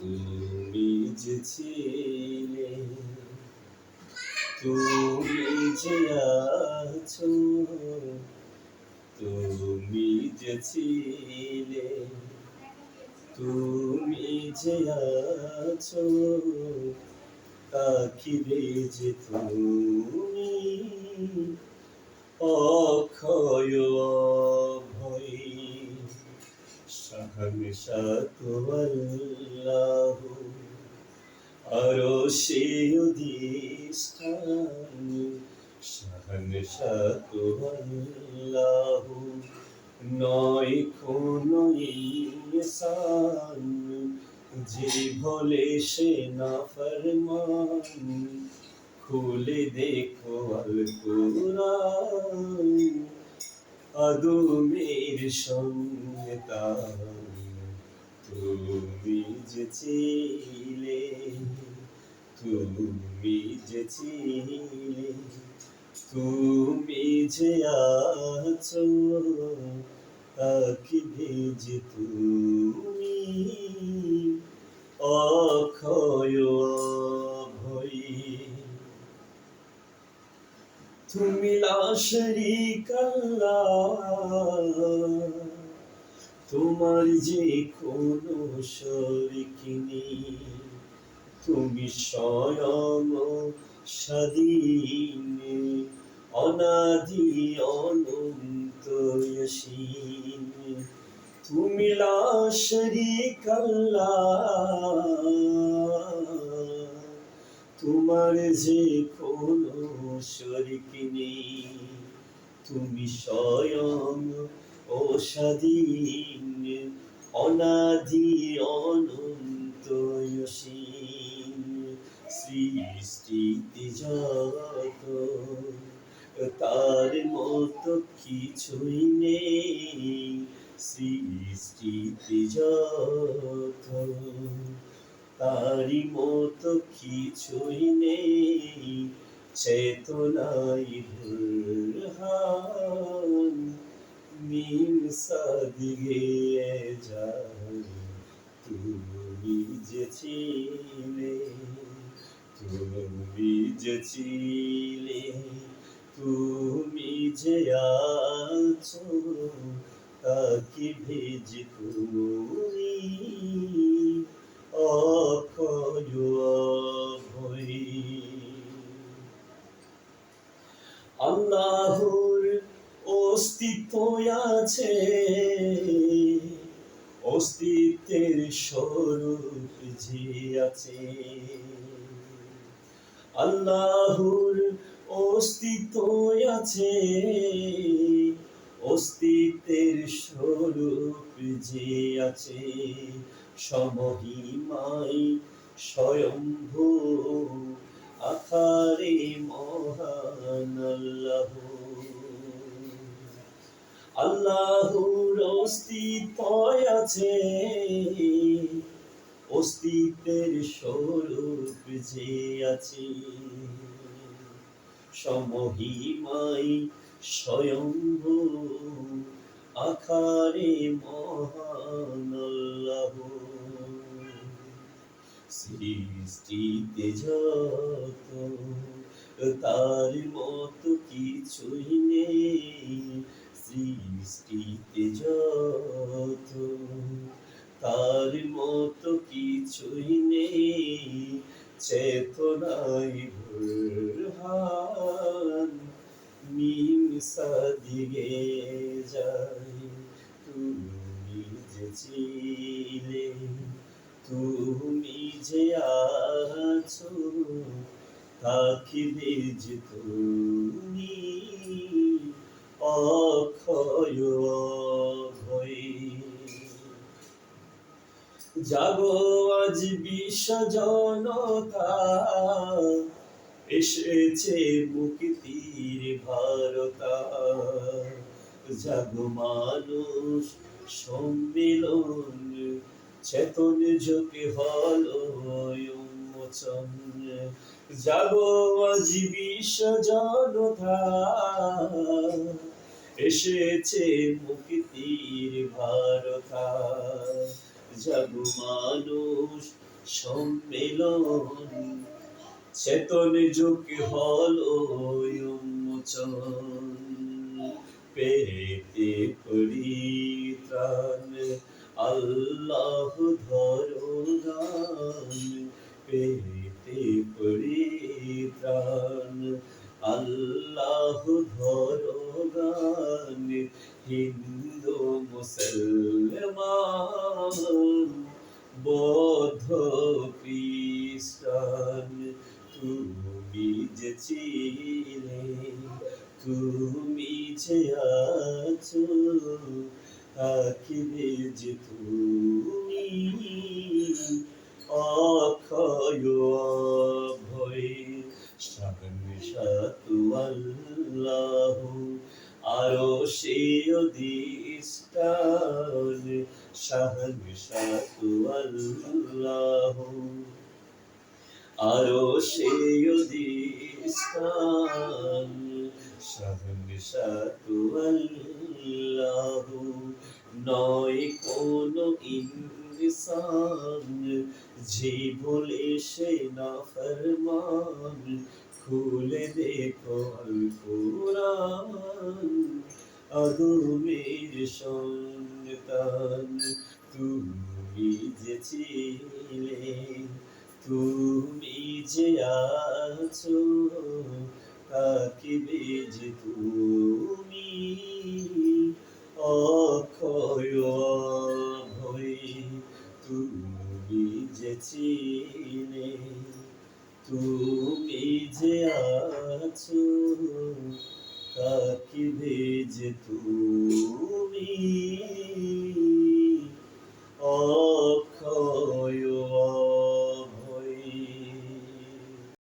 তুমি যে ছিলে, তুমি যে আছো, তুমি যে ছিলে, তুমি যে আছো, তাকিবে যে তুমি অক্ষয় অভয়। শাহানশাহ আল্লাহ, আরশে অধিষ্ঠান। শাহানশাহ আল্লাহ, নয় কোনো ইনসান যে বলে সে নাফরমান। খুলে দেখো আল কুরআন, আদমের সন্তান। তুমি যে ছিলে, তুমি যে ছিলে, তুমি যে আছো, তাকিবে যে তুমি অক্ষয় অভয়। তুমি লা শারীকা আল্লাহ, তোমার যে কোনো শরীক নেই। তুমি স্বয়ং স্বাধীন, অনাদি অনন্ত অসীম। তুমি লা শারীকা আল্লাহ, তোমার যে কোনো শরীক নেই। তুমি স্বয়ং অস্বাধীন, অনাদি অনন্ত অসীম। সৃষ্টিতে যত, তার মতো কিছুই নেই। সৃষ্টিতে যত, তারি মতো কিছুই নেই। চেতনাই বুরহান, মিম সাদ গেয়ে যায়। তুমি যে ছিলে, তুমি যে ছিলে, তুমি যে আছো, তাকিবে যে তুমি অক্ষয় অভয়। আল্লাহর অস্তিত্ব আছে, অস্তিত্বের স্বরূপ যে আছে। আল্লাহর অস্তিত্ব আছে, অস্তিত্বের স্বরূপ যে আছে। সমহিমাই স্বয়ম্ভু, আকারে মহান আল্লাহ। আল্লাহর অস্তিত্ব আছে, অস্তিত্বের স্বরূপ যে আছে। সমহিমাই স্বয়ম্ভু, আকারে মহান আল্লাহ। সৃষ্টিতে যত, তার মতো কিছুই নেই। সৃষ্টিতে যত, তার মতো কিছুই নেই। চেতনাই বুরহান, মিম সাদ গেয়ে যায়। তুমি যে ছিলে, তুমি যে আছো, তাকিবে যে তুমি অক্ষয় অভয়। জাগো আজ বিশ্ব জনতা, এসেছে মুক্তির বারতা। জাগো মানুষ সম্মিলন, চেতন জ্যোতি হলো উন্মোচন। জাগো আজ বিশ্ব জনতা, এসেছে মুক্তির বারতা। জাগো মানুষ সম্মিলন চেতন যুগে হলো উন্মোচন পেতে পরিত্রাণ আল্লাহ ধরো গান পেতে পরিত্রাণ আল্লাহ ধরো গান হিন্দু মুসলমান বৌদ্ধ খ্রিস্টান তুমি যে ছিলে তুমি যে আছো থাকিবে যে তুমি অক্ষয় অভয় শাহাদাতু আল্লাহ আরো সে অধিষ্ঠান শাহাদাতু আল্লাহ আরো সে অধিষ্ঠান শাহাদাতু আল্লাহ নয় কোনো ইনসান যে বলে সে নাফরমান খুলে দেখো আল কুরআন আদমের সন্তান তুমি যে ছিলে তুমি যে আছো থাকিবে যে তুমি অক্ষয় অভয় তুমি যে ছিলে তুমি যে আছো থাকিবে যে তুমি